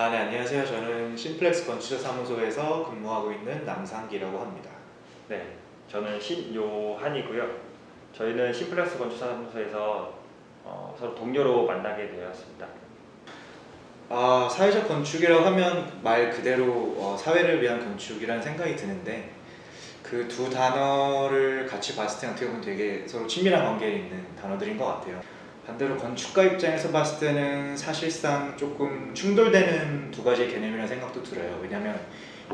네, 안녕하세요. 저는 심플렉스 건축사 사무소에서 근무하고 있는 남상기라고 합니다. 네, 저는 신요한이고요. 저희는 심플렉스 건축사무소에서 서로 동료로 만나게 되었습니다. 사회적 건축이라고 하면 말 그대로 사회를 위한 건축이라는 생각이 드는데 그 두 단어를 같이 봤을 때 어떻게 보면 되게 서로 친밀한 관계에 있는 단어들인 것 같아요. 반대로 건축가 입장에서 봤을 때는 사실상 조금 충돌되는 두 가지 개념이라는 생각도 들어요. 왜냐하면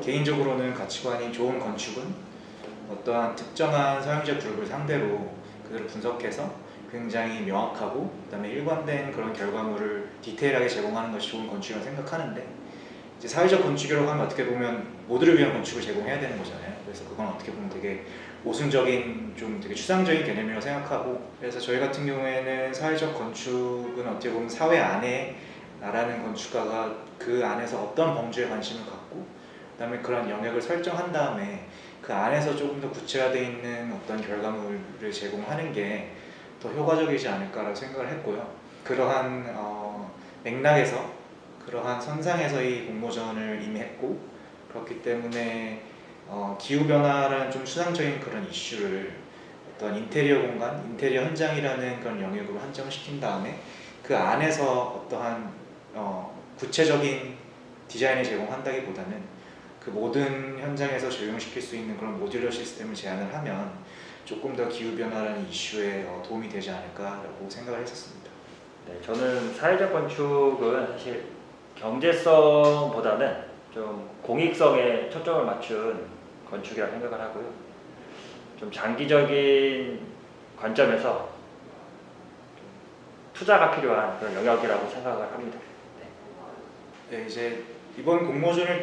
개인적으로는 가치관이 좋은 건축은 어떠한 특정한 사용자 그룹을 상대로 그들을 분석해서 굉장히 명확하고 그다음에 일관된 그런 결과물을 디테일하게 제공하는 것이 좋은 건축이라고 생각하는데, 이제 사회적 건축이라고 하면 어떻게 보면 모두를 위한 건축을 제공해야 되는 거잖아요. 그래서 그건 어떻게 보면 되게 모순적인, 좀 되게 추상적인 개념이라고 생각하고, 그래서 저희 같은 경우에는 사회적 건축은 어떻게 보면 사회 안에 나라는 건축가가 그 안에서 어떤 범주에 관심을 갖고 그다음에 그런 영역을 설정한 다음에 그 안에서 조금 더 구체화되어 있는 어떤 결과물을 제공하는 게 더 효과적이지 않을까라고 생각을 했고요. 그러한 맥락에서, 그러한 선상에서 이 공모전을 이미 했고, 그렇기 때문에 기후변화라는 좀 추상적인 그런 이슈를 어떤 인테리어 공간, 인테리어 현장이라는 그런 영역으로 한정시킨 다음에 그 안에서 어떠한 구체적인 디자인을 제공한다기보다는 그 모든 현장에서 적용시킬 수 있는 그런 모듈러 시스템을 제안을 하면 조금 더 기후변화라는 이슈에 도움이 되지 않을까라고 생각을 했었습니다. 네, 저는 사회적 건축은 사실 경제성보다는 좀 공익성에 초점을 맞춘 건축이라고 생각을 하고요. 좀 장기적인 관점에서 투자가 필요한 그런 영역이라고 생각을 합니다. 네, 이제 이번 공모전을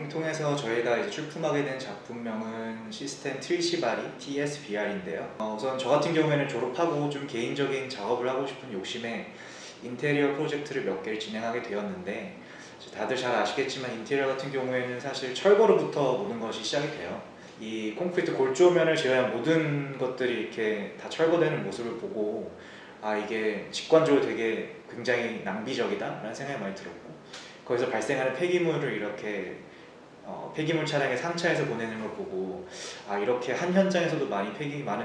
통해서 저희가 이제 출품하게 된 작품명은 시스템 트리시바리 TSBR인데요. 우선 저 같은 경우에는 졸업하고 좀 개인적인 작업을 하고 싶은 욕심에 인테리어 프로젝트를 몇 개를 진행하게 되었는데, 다들 잘 아시겠지만 인테리어 같은 경우에는 사실 철거로부터 모든 것이 시작이 돼요. 이 콘크리트 골조면을 제외한 모든 것들이 이렇게 다 철거되는 모습을 보고 이게 직관적으로 되게 굉장히 낭비적이다 라는 생각이 많이 들었고, 거기서 발생하는 폐기물을 이렇게 폐기물 차량에 상차해서 보내는 걸 보고 이렇게 한 현장에서도 많은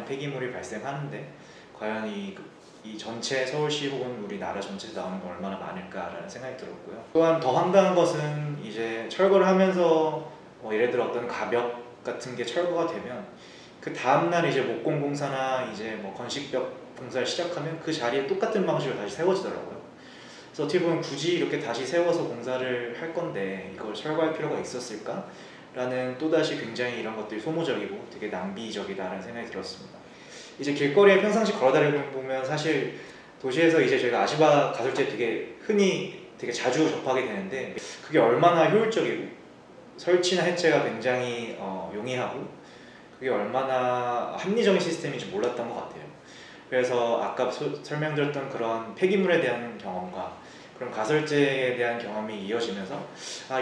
폐기물이 발생하는데 과연 이 전체 서울시 혹은 우리나라 전체에서 나오는 건 얼마나 많을까라는 생각이 들었고요. 또한 더 황당한 것은 이제 철거를 하면서 예를 들어 어떤 가벽 같은 게 철거가 되면 그 다음날 이제 목공공사나 이제 뭐 건식벽 공사를 시작하면 그 자리에 똑같은 방식으로 다시 세워지더라고요. 그래서 어떻게 보면 굳이 이렇게 다시 세워서 공사를 할 건데 이걸 철거할 필요가 있었을까? 라는 또다시 굉장히 이런 것들이 소모적이고 되게 낭비적이다라는 생각이 들었습니다. 이제 길거리에 평상시 걸어다니고 보면 사실 도시에서 이제 저희가 아시바 가설제 되게 흔히 되게 자주 접하게 되는데, 그게 얼마나 효율적이고 설치나 해체가 굉장히 용이하고 그게 얼마나 합리적인 시스템인지 몰랐던 것 같아요. 그래서 아까 설명드렸던 그런 폐기물에 대한 경험과 그런 가설제에 대한 경험이 이어지면서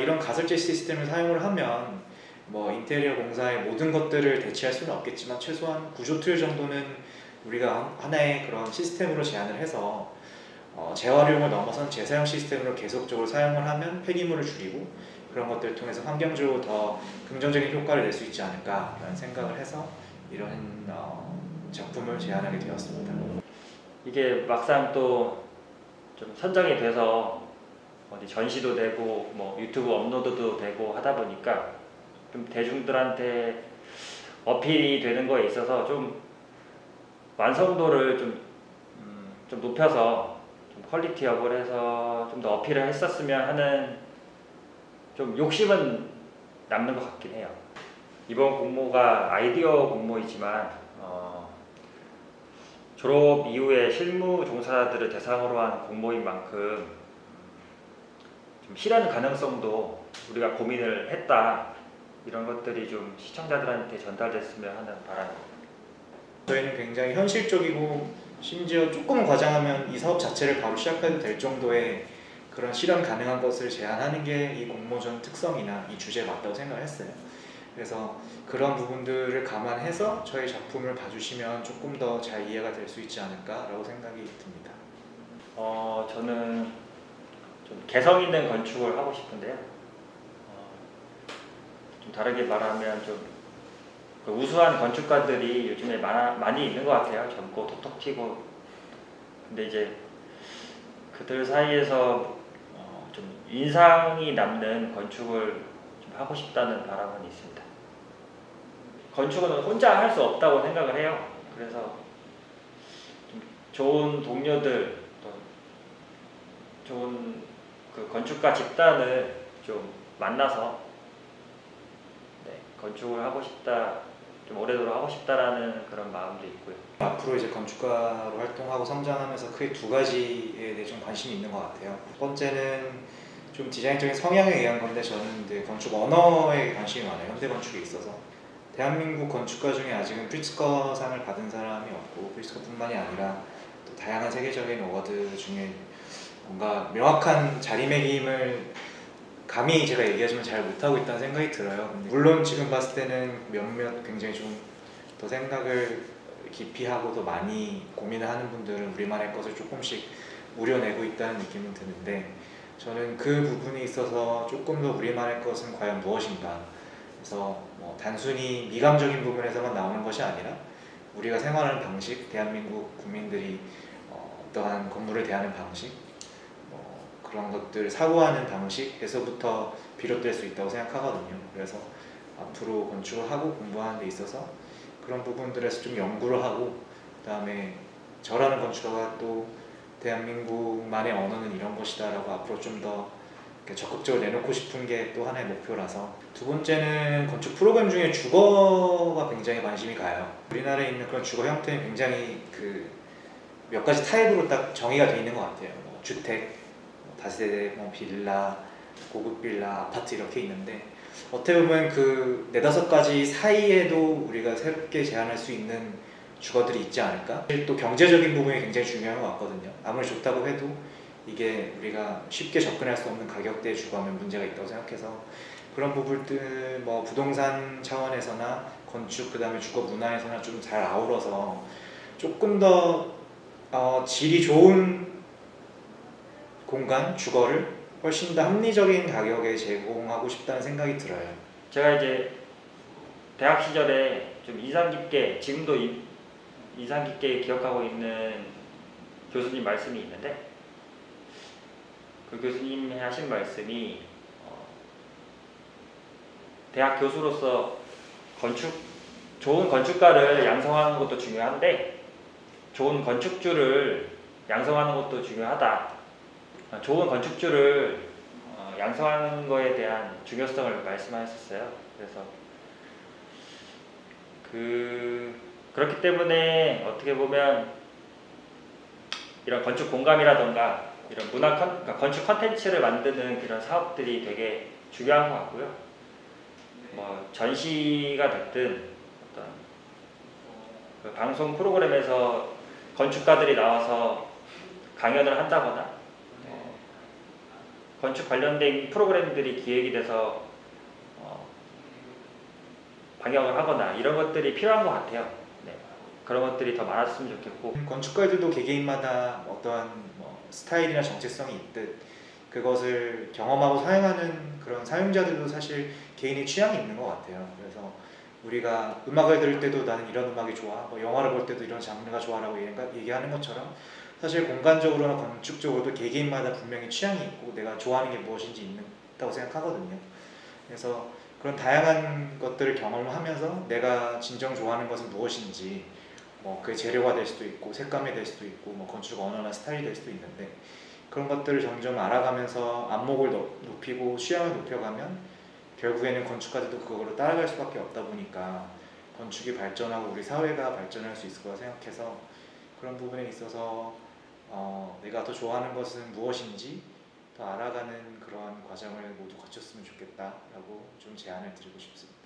이런 가설제 시스템을 사용을 하면 뭐 인테리어 공사의 모든 것들을 대체할 수는 없겠지만 최소한 구조 틀 정도는 우리가 하나의 그런 시스템으로 제안을 해서 재활용을 넘어선 재사용 시스템으로 계속적으로 사용을 하면 폐기물을 줄이고 그런 것들을 통해서 환경적으로 더 긍정적인 효과를 낼 수 있지 않을까라는 생각을 해서 이런 작품을 제안하게 되었습니다. 이게 막상 또 좀 선정이 돼서 어디 전시도 되고 뭐 유튜브 업로드도 되고 하다 보니까 좀 대중들한테 어필이 되는 거에 있어서 좀 완성도를 좀 높여서 좀 퀄리티업을 해서 좀 더 어필을 했었으면 하는 좀 욕심은 남는 것 같긴 해요. 이번 공모가 아이디어 공모이지만 졸업 이후에 실무 종사자들을 대상으로 한 공모인 만큼 좀 실현 가능성도 우리가 고민을 했다, 이런 것들이 좀 시청자들한테 전달됐으면 하는 바람입니다. 저희는 굉장히 현실적이고 심지어 조금 과장하면 이 사업 자체를 바로 시작해도 될 정도의 그런 실현 가능한 것을 제안하는 게 이 공모전 특성이나 이 주제에 맞다고 생각을 했어요. 그래서 그런 부분들을 감안해서 저희 작품을 봐주시면 조금 더 잘 이해가 될 수 있지 않을까라고 생각이 듭니다. 저는 좀 개성 있는 건축을 하고 싶은데요. 좀 다르게 말하면 좀그 우수한 건축가들이 요즘에 많이 있는 것 같아요. 젊고 톡톡 튀고. 근데 이제 그들 사이에서 좀 인상이 남는 건축을 좀 하고 싶다는 바람은 있습니다. 건축은 혼자 할 수 없다고 생각을 해요. 그래서 좀 좋은 동료들, 또 좋은 그 건축가 집단을 좀 만나서 건축을 하고 싶다, 좀 오래도록 하고 싶다라는 그런 마음도 있고요. 앞으로 이제 건축가로 활동하고 성장하면서 크게 두 가지에 대해 좀 관심이 있는 것 같아요. 첫 번째는 좀 디자인적인 성향에 의한 건데 저는 이제 건축 언어에 관심이 많아요. 현대 건축에 있어서 대한민국 건축가 중에 아직은 프리츠커상을 받은 사람이 없고 프리츠커뿐만이 아니라 또 다양한 세계적인 어워드 중에 뭔가 명확한 자리매김을 감히 제가 얘기하지만 잘 못하고 있다는 생각이 들어요. 물론 지금 봤을 때는 몇몇 굉장히 좀 더 생각을 깊이 하고 더 많이 고민을 하는 분들은 우리만의 것을 조금씩 우려내고 있다는 느낌은 드는데 저는 그 부분에 있어서 조금 더 우리만의 것은 과연 무엇인가, 그래서 뭐 단순히 미감적인 부분에서만 나오는 것이 아니라 우리가 생활하는 방식, 대한민국 국민들이 어떠한 건물을 대하는 방식, 그런 것들 사고하는 방식에서부터 비롯될 수 있다고 생각하거든요. 그래서 앞으로 건축을 하고 공부하는 데 있어서 그런 부분들에서 좀 연구를 하고, 그 다음에 저라는 건축가가 또 대한민국만의 언어는 이런 것이다 라고 앞으로 좀 더 적극적으로 내놓고 싶은 게 또 하나의 목표라서. 두 번째는 건축 프로그램 중에 주거가 굉장히 관심이 가요. 우리나라에 있는 그런 주거 형태는 굉장히 그 몇 가지 타입으로 딱 정의가 되어 있는 것 같아요. 뭐 주택, 다세대, 뭐 빌라, 고급 빌라, 아파트 이렇게 있는데 어떻게 보면 그 네다섯 가지 사이에도 우리가 새롭게 제안할 수 있는 주거들이 있지 않을까? 또 경제적인 부분이 굉장히 중요한 것 같거든요. 아무리 좋다고 해도 이게 우리가 쉽게 접근할 수 없는 가격대의 주거면 문제가 있다고 생각해서 그런 부분들 뭐 부동산 차원에서나 건축, 그 다음에 주거 문화에서나 좀 잘 아우러서 조금 더 질이 좋은 공간, 주거를 훨씬 더 합리적인 가격에 제공하고 싶다는 생각이 들어요. 제가 이제 대학 시절에 좀 인상 깊게, 지금도 인상 깊게 기억하고 있는 교수님 말씀이 있는데, 그 교수님이 하신 말씀이 대학 교수로서 좋은 건축가를 양성하는 것도 중요한데 좋은 건축주를 양성하는 것도 중요하다. 좋은 건축주를 양성하는 거에 대한 중요성을 말씀하셨어요. 그래서 그렇기 때문에 어떻게 보면 이런 건축 공감이라던가 이런 그러니까 건축 컨텐츠를 만드는 그런 사업들이 되게 중요한 것 같고요. 뭐 전시가 됐든 어떤 그 방송 프로그램에서 건축가들이 나와서 강연을 한다거나 건축 관련된 프로그램들이 기획이 돼서 방영을 하거나 이런 것들이 필요한 것 같아요. 네. 그런 것들이 더 많았으면 좋겠고. 건축가들도 개개인마다 어떠한 뭐 스타일이나 정체성이 있듯 그것을 경험하고 사용하는 그런 사용자들도 사실 개인의 취향이 있는 것 같아요. 그래서 우리가 음악을 들을 때도 나는 이런 음악이 좋아, 뭐 영화를 볼 때도 이런 장르가 좋아라고 얘기하는 것처럼 사실 공간적으로나 건축적으로도 개개인마다 분명히 취향이 있고 내가 좋아하는 게 무엇인지 있다고 생각하거든요. 그래서 그런 다양한 것들을 경험하면서 내가 진정 좋아하는 것은 무엇인지, 뭐 그 재료가 될 수도 있고 색감이 될 수도 있고 뭐 건축 언어나 스타일이 될 수도 있는데 그런 것들을 점점 알아가면서 안목을 높이고 취향을 높여가면 결국에는 건축가들도 그거로 따라갈 수밖에 없다 보니까 건축이 발전하고 우리 사회가 발전할 수 있을 거라 생각해서 그런 부분에 있어서 내가 더 좋아하는 것은 무엇인지 더 알아가는 그러한 과정을 모두 거쳤으면 좋겠다라고 좀 제안을 드리고 싶습니다.